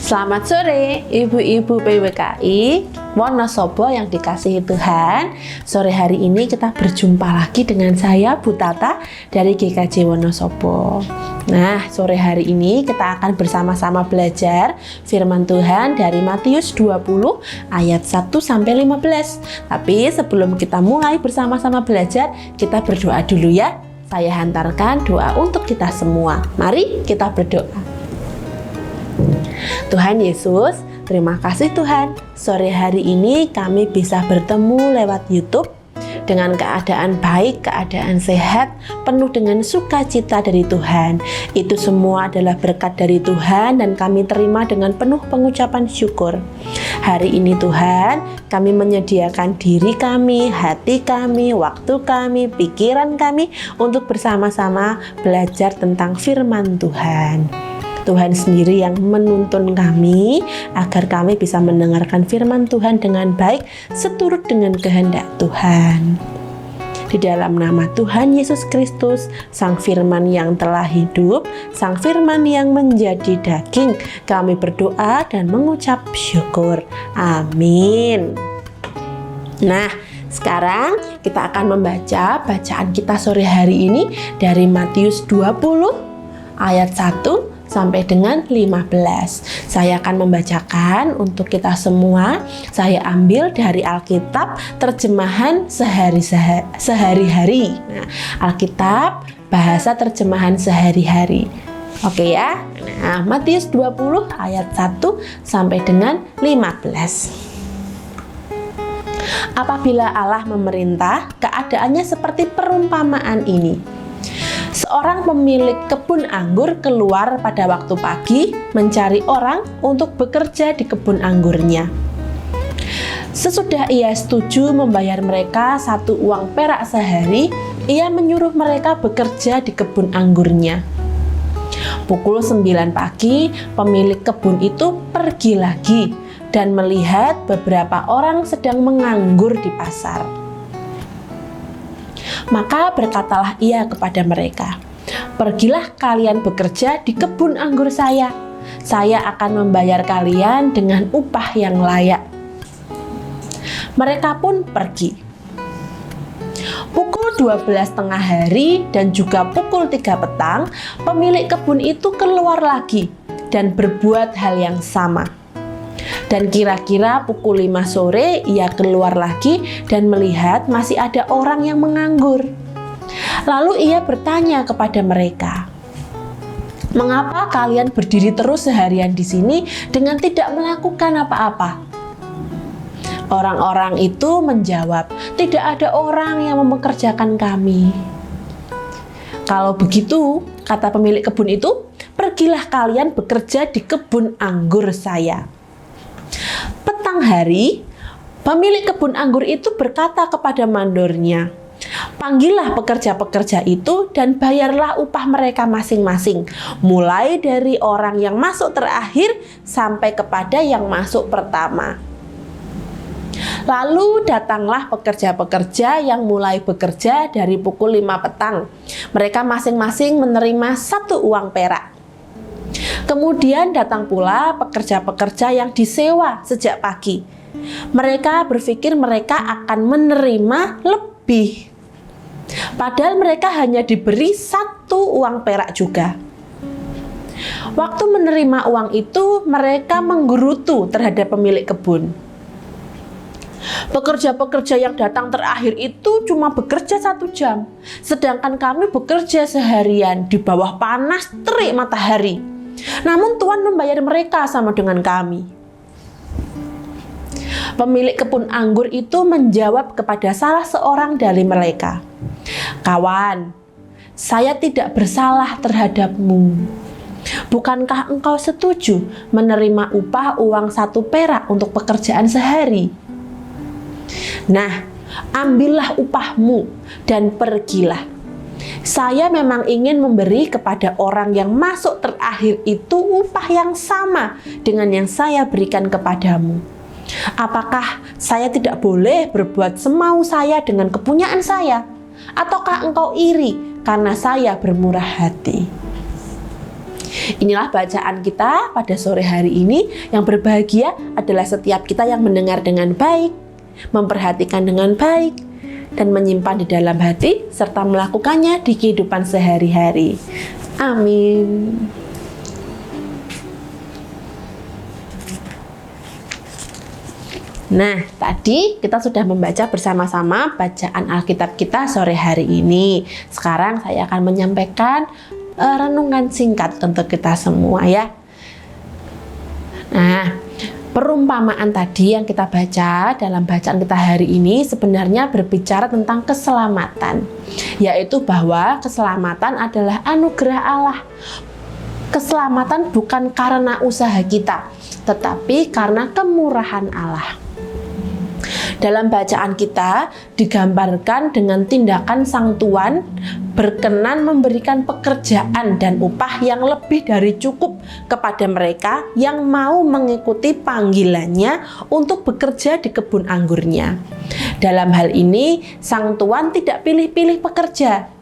Selamat sore ibu-ibu PWKI Wonosobo yang dikasihi Tuhan. Sore hari ini kita berjumpa lagi dengan saya Bu Tata dari GKJ Wonosobo. Nah, sore hari ini kita akan bersama-sama belajar firman Tuhan dari Matius 20 ayat 1 sampai 15. Tapi sebelum kita mulai bersama-sama belajar, kita berdoa dulu ya. Saya hantarkan doa untuk kita semua. Mari kita berdoa. Tuhan Yesus, terima kasih Tuhan. Sore hari ini kami bisa bertemu lewat YouTube dengan keadaan baik, keadaan sehat, penuh dengan sukacita dari Tuhan. Itu semua adalah berkat dari Tuhan dan kami terima dengan penuh pengucapan syukur. Hari ini Tuhan, kami menyediakan diri kami, hati kami, waktu kami, pikiran kami untuk bersama-sama belajar tentang firman Tuhan. Tuhan sendiri yang menuntun kami agar kami bisa mendengarkan firman Tuhan dengan baik seturut dengan kehendak Tuhan. Di dalam nama Tuhan Yesus Kristus, Sang Firman yang telah hidup, Sang Firman yang menjadi daging, kami berdoa dan mengucap syukur. Amin. Nah, sekarang kita akan membaca bacaan kita sore hari ini dari Matius 20 ayat 1 sampai dengan 15. Saya akan membacakan untuk kita semua. Saya ambil dari Alkitab terjemahan sehari-hari. Nah, Alkitab bahasa terjemahan sehari-hari. Oke ya. Nah, Matius 20 ayat 1 sampai dengan 15. Apabila Allah memerintah, keadaannya seperti perumpamaan ini. Seorang pemilik kebun anggur keluar pada waktu pagi mencari orang untuk bekerja di kebun anggurnya. Sesudah ia setuju membayar mereka 1 uang perak sehari, ia menyuruh mereka bekerja di kebun anggurnya. Pukul 9 pagi, pemilik kebun itu pergi lagi dan melihat beberapa orang sedang menganggur di pasar. Maka berkatalah ia kepada mereka, "Pergilah kalian bekerja di kebun anggur saya. Saya akan membayar kalian dengan upah yang layak." Mereka pun pergi. Pukul 12 tengah hari dan juga pukul 3 petang, pemilik kebun itu keluar lagi dan berbuat hal yang sama. Dan kira-kira pukul 5 sore ia keluar lagi dan melihat masih ada orang yang menganggur. Lalu ia bertanya kepada mereka, "Mengapa kalian berdiri terus seharian di sini dengan tidak melakukan apa-apa?" Orang-orang itu menjawab, "Tidak ada orang yang mempekerjakan kami." "Kalau begitu," kata pemilik kebun itu, "pergilah kalian bekerja di kebun anggur saya." Petang hari, pemilik kebun anggur itu berkata kepada mandornya, "Panggillah pekerja-pekerja itu dan bayarlah upah mereka masing-masing, mulai dari orang yang masuk terakhir sampai kepada yang masuk pertama." Lalu datanglah pekerja-pekerja yang mulai bekerja dari pukul 5 petang. Mereka masing-masing menerima 1 uang perak. Kemudian datang pula pekerja-pekerja yang disewa sejak pagi. Mereka berpikir mereka akan menerima lebih. Padahal mereka hanya diberi 1 uang perak juga. Waktu menerima uang itu, mereka menggerutu terhadap pemilik kebun. "Pekerja-pekerja yang datang terakhir itu cuma bekerja 1 jam, sedangkan kami bekerja seharian di bawah panas terik matahari. Namun Tuhan membayar mereka sama dengan kami." Pemilik kebun anggur itu menjawab kepada salah seorang dari mereka, "Kawan, saya tidak bersalah terhadapmu. Bukankah engkau setuju menerima upah uang 1 perak untuk pekerjaan sehari? Nah, ambillah upahmu dan pergilah. Saya memang ingin memberi kepada orang yang masuk terakhir itu upah yang sama dengan yang saya berikan kepadamu. Apakah saya tidak boleh berbuat semau saya dengan kepunyaan saya? Ataukah engkau iri karena saya bermurah hati?" Inilah bacaan kita pada sore hari ini. Yang berbahagia adalah setiap kita yang mendengar dengan baik, memperhatikan dengan baik, dan menyimpan di dalam hati serta melakukannya di kehidupan sehari-hari. Amin. Nah, tadi kita sudah membaca bersama-sama bacaan Alkitab kita sore hari ini. Sekarang saya akan menyampaikan renungan singkat untuk kita semua ya. Nah, perumpamaan tadi yang kita baca dalam bacaan kita hari ini sebenarnya berbicara tentang keselamatan, yaitu bahwa keselamatan adalah anugerah Allah. Keselamatan bukan karena usaha kita, tetapi karena kemurahan Allah. Dalam bacaan kita digambarkan dengan tindakan Sang Tuan berkenan memberikan pekerjaan dan upah yang lebih dari cukup kepada mereka yang mau mengikuti panggilannya untuk bekerja di kebun anggurnya. Dalam hal ini, Sang Tuan tidak pilih-pilih pekerja.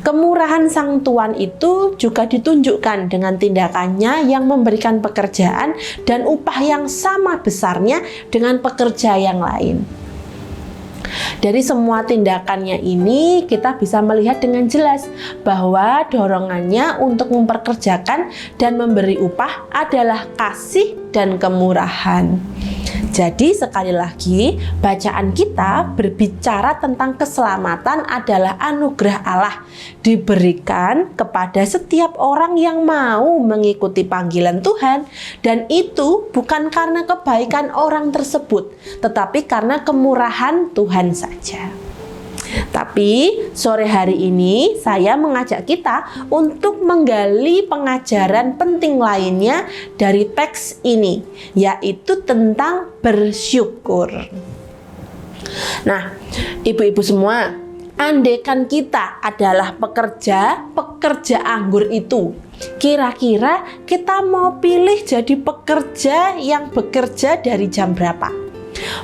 Kemurahan Sang Tuan itu juga ditunjukkan dengan tindakannya yang memberikan pekerjaan dan upah yang sama besarnya dengan pekerja yang lain. Dari semua tindakannya ini kita bisa melihat dengan jelas bahwa dorongannya untuk memperkerjakan dan memberi upah adalah kasih dan kemurahan. Jadi sekali lagi, bacaan kita berbicara tentang keselamatan adalah anugerah Allah diberikan kepada setiap orang yang mau mengikuti panggilan Tuhan, dan itu bukan karena kebaikan orang tersebut, tetapi karena kemurahan Tuhan saja. Tapi sore hari ini saya mengajak kita untuk menggali pengajaran penting lainnya dari teks ini, yaitu tentang bersyukur. Nah, ibu-ibu semua, andaikan kita adalah pekerja anggur itu, kira-kira kita mau pilih jadi pekerja yang bekerja dari jam berapa?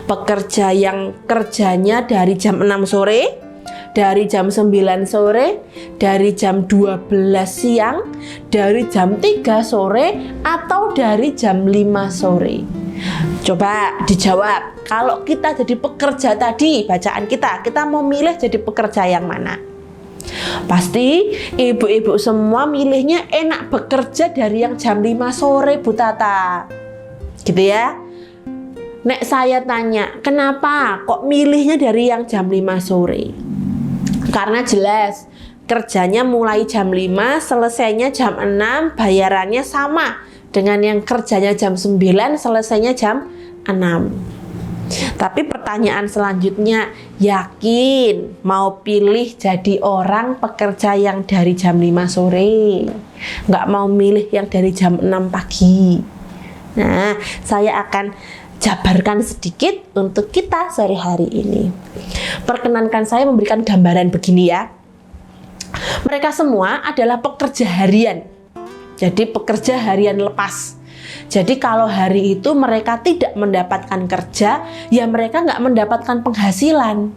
Pekerja yang kerjanya dari jam 6 sore, dari jam 9 sore, dari jam 12 siang, dari jam 3 sore, atau dari jam 5 sore? Coba dijawab. Kalau kita jadi pekerja tadi, bacaan kita mau milih jadi pekerja yang mana? Pasti ibu-ibu semua milihnya enak bekerja dari yang jam 5 sore, Bu Tata. Gitu ya. Nek saya tanya, kenapa kok milihnya dari yang jam 5 sore? Karena jelas, kerjanya mulai jam 5, selesainya jam 6, bayarannya sama dengan yang kerjanya jam 9, selesainya jam 6. Tapi pertanyaan selanjutnya, yakin mau pilih jadi orang pekerja yang dari jam 5 sore? Nggak mau milih yang dari jam 6 pagi? Nah, saya akan jabarkan sedikit untuk kita sore hari ini. Perkenankan saya memberikan gambaran begini ya. Mereka semua adalah pekerja harian. Jadi pekerja harian lepas. Jadi kalau hari itu mereka tidak mendapatkan kerja, ya mereka nggak mendapatkan penghasilan.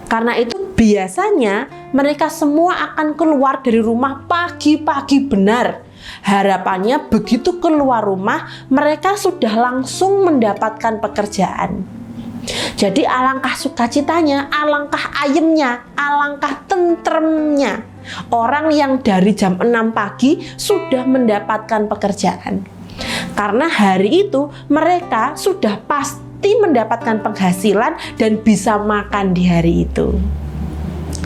Karena itu biasanya mereka semua akan keluar dari rumah pagi-pagi benar. Harapannya begitu keluar rumah, mereka sudah langsung mendapatkan pekerjaan. Jadi alangkah sukacitanya, alangkah ayemnya, alangkah tentremnya orang yang dari jam 6 pagi sudah mendapatkan pekerjaan. Karena hari itu mereka sudah pasti mendapatkan penghasilan dan bisa makan di hari itu.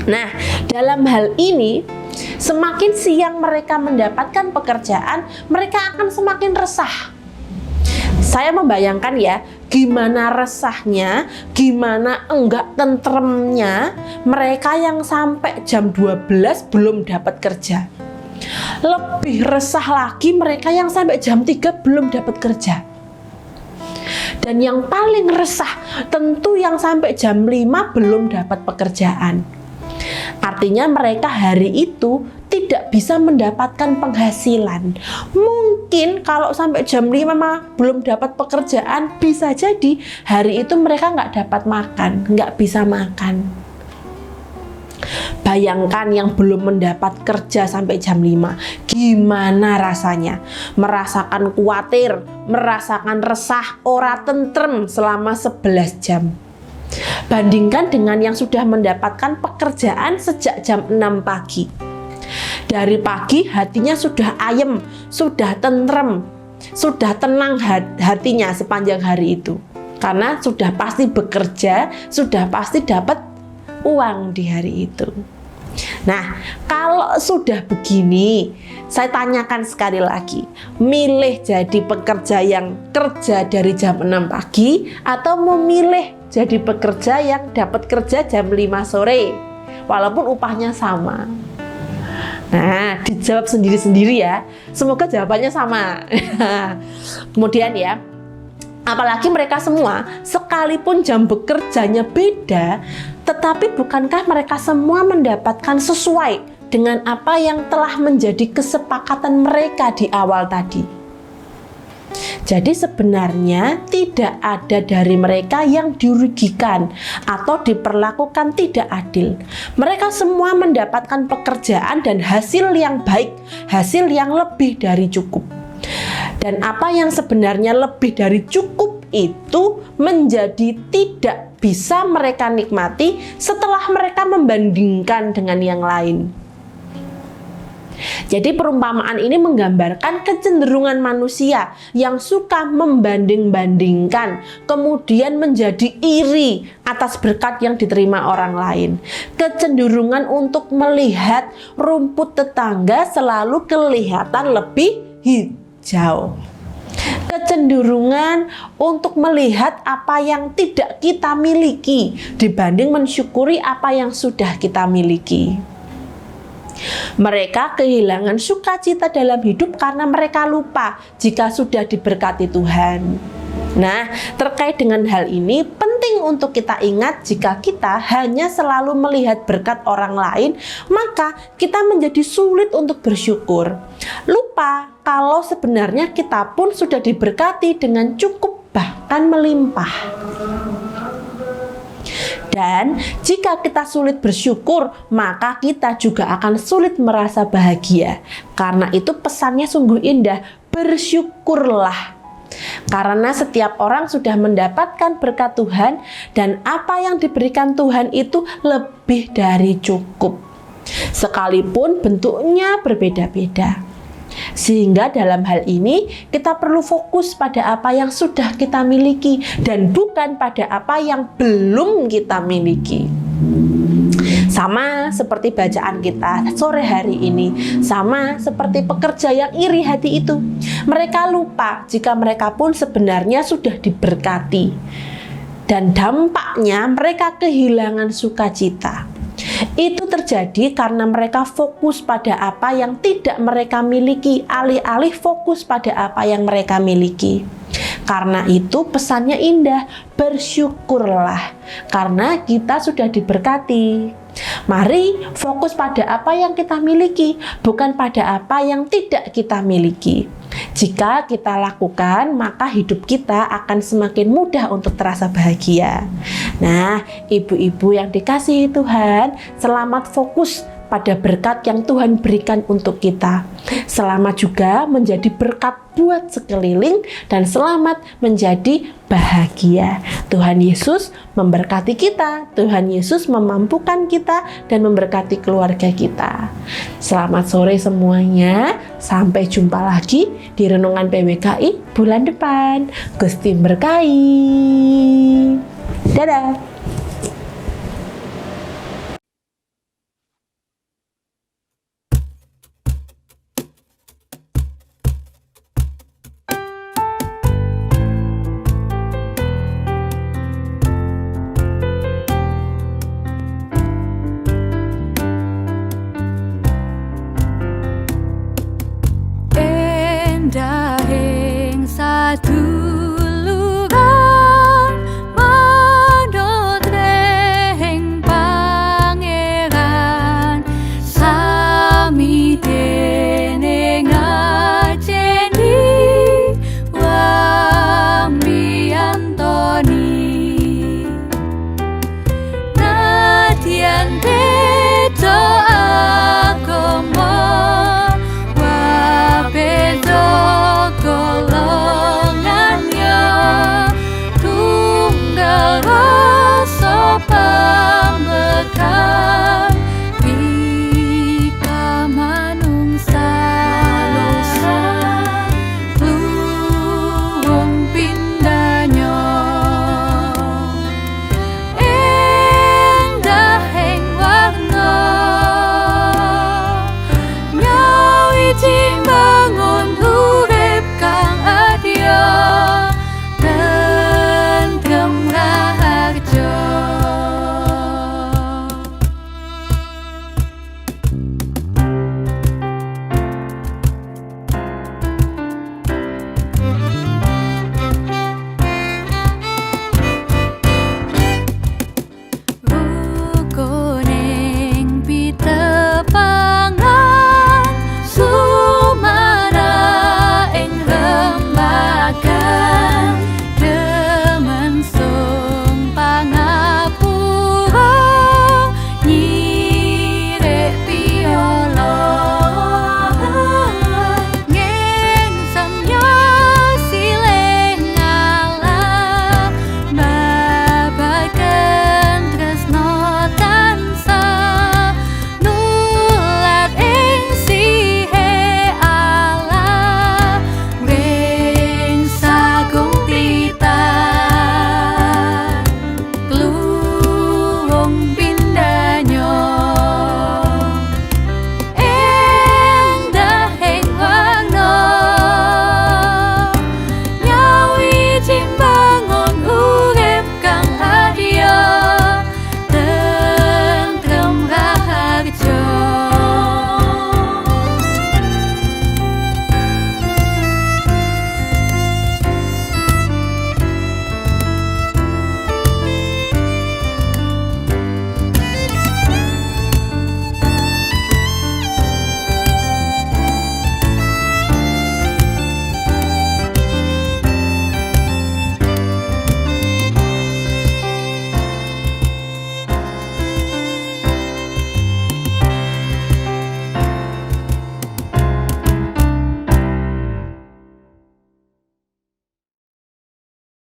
Nah, dalam hal ini, semakin siang mereka mendapatkan pekerjaan, mereka akan semakin resah. Saya membayangkan ya, gimana resahnya, gimana enggak tentremnya mereka yang sampai jam 12 belum dapat kerja. Lebih resah lagi mereka yang sampai jam 3 belum dapat kerja. Dan yang paling resah tentu yang sampai jam 5 belum dapat pekerjaan. Artinya mereka hari itu tidak bisa mendapatkan penghasilan. Mungkin kalau sampai jam 5 belum dapat pekerjaan, bisa jadi hari itu mereka nggak dapat makan, nggak bisa makan. Bayangkan yang belum mendapat kerja sampai jam 5, gimana rasanya? Merasakan khawatir, merasakan resah, ora tentrem selama 11 jam. Bandingkan dengan yang sudah mendapatkan pekerjaan sejak jam 6 pagi. Dari pagi hatinya sudah ayem, sudah tentrem, sudah tenang hatinya sepanjang hari itu. Karena sudah pasti bekerja, sudah pasti dapat uang di hari itu. Nah, kalau sudah begini, saya tanyakan sekali lagi, milih jadi pekerja yang kerja dari jam 6 pagi atau memilih jadi pekerja yang dapat kerja jam 5 sore walaupun upahnya sama? Nah, dijawab sendiri-sendiri ya. Semoga jawabannya sama. Kemudian ya, apalagi mereka semua sekalipun jam bekerjanya beda, tetapi bukankah mereka semua mendapatkan sesuai dengan apa yang telah menjadi kesepakatan mereka di awal tadi? Jadi sebenarnya tidak ada dari mereka yang dirugikan atau diperlakukan tidak adil. Mereka semua mendapatkan pekerjaan dan hasil yang baik, hasil yang lebih dari cukup. Dan apa yang sebenarnya lebih dari cukup itu menjadi tidak bisa mereka nikmati setelah mereka membandingkan dengan yang lain. Jadi perumpamaan ini menggambarkan kecenderungan manusia yang suka membanding-bandingkan, kemudian menjadi iri atas berkat yang diterima orang lain. Kecenderungan untuk melihat rumput tetangga selalu kelihatan lebih hijau. Kecenderungan untuk melihat apa yang tidak kita miliki dibanding mensyukuri apa yang sudah kita miliki. Mereka kehilangan sukacita dalam hidup karena mereka lupa jika sudah diberkati Tuhan. Nah, terkait dengan hal ini penting untuk kita ingat, jika kita hanya selalu melihat berkat orang lain, maka kita menjadi sulit untuk bersyukur. Lupa kalau sebenarnya kita pun sudah diberkati dengan cukup bahkan melimpah. Dan jika kita sulit bersyukur, maka kita juga akan sulit merasa bahagia. Karena itu pesannya sungguh indah, bersyukurlah. Karena setiap orang sudah mendapatkan berkat Tuhan, dan apa yang diberikan Tuhan itu lebih dari cukup. Sekalipun bentuknya berbeda-beda. Sehingga dalam hal ini kita perlu fokus pada apa yang sudah kita miliki dan bukan pada apa yang belum kita miliki. Sama seperti bacaan kita sore hari ini, sama seperti pekerja yang iri hati itu. Mereka lupa jika mereka pun sebenarnya sudah diberkati. Dan dampaknya mereka kehilangan sukacita. Itu terjadi karena mereka fokus pada apa yang tidak mereka miliki, alih-alih fokus pada apa yang mereka miliki. Karena itu pesannya indah, bersyukurlah, karena kita sudah diberkati. Mari fokus pada apa yang kita miliki, bukan pada apa yang tidak kita miliki. Jika kita lakukan, maka hidup kita akan semakin mudah untuk terasa bahagia. Nah, ibu-ibu yang dikasihi Tuhan, selamat fokus pada berkat yang Tuhan berikan untuk kita. Selamat juga menjadi berkat buat sekeliling dan selamat menjadi bahagia. Tuhan Yesus memberkati kita, Tuhan Yesus memampukan kita dan memberkati keluarga kita. Selamat sore semuanya, sampai jumpa lagi di Renungan PWKI bulan depan. Gusti berkahi. Dadah.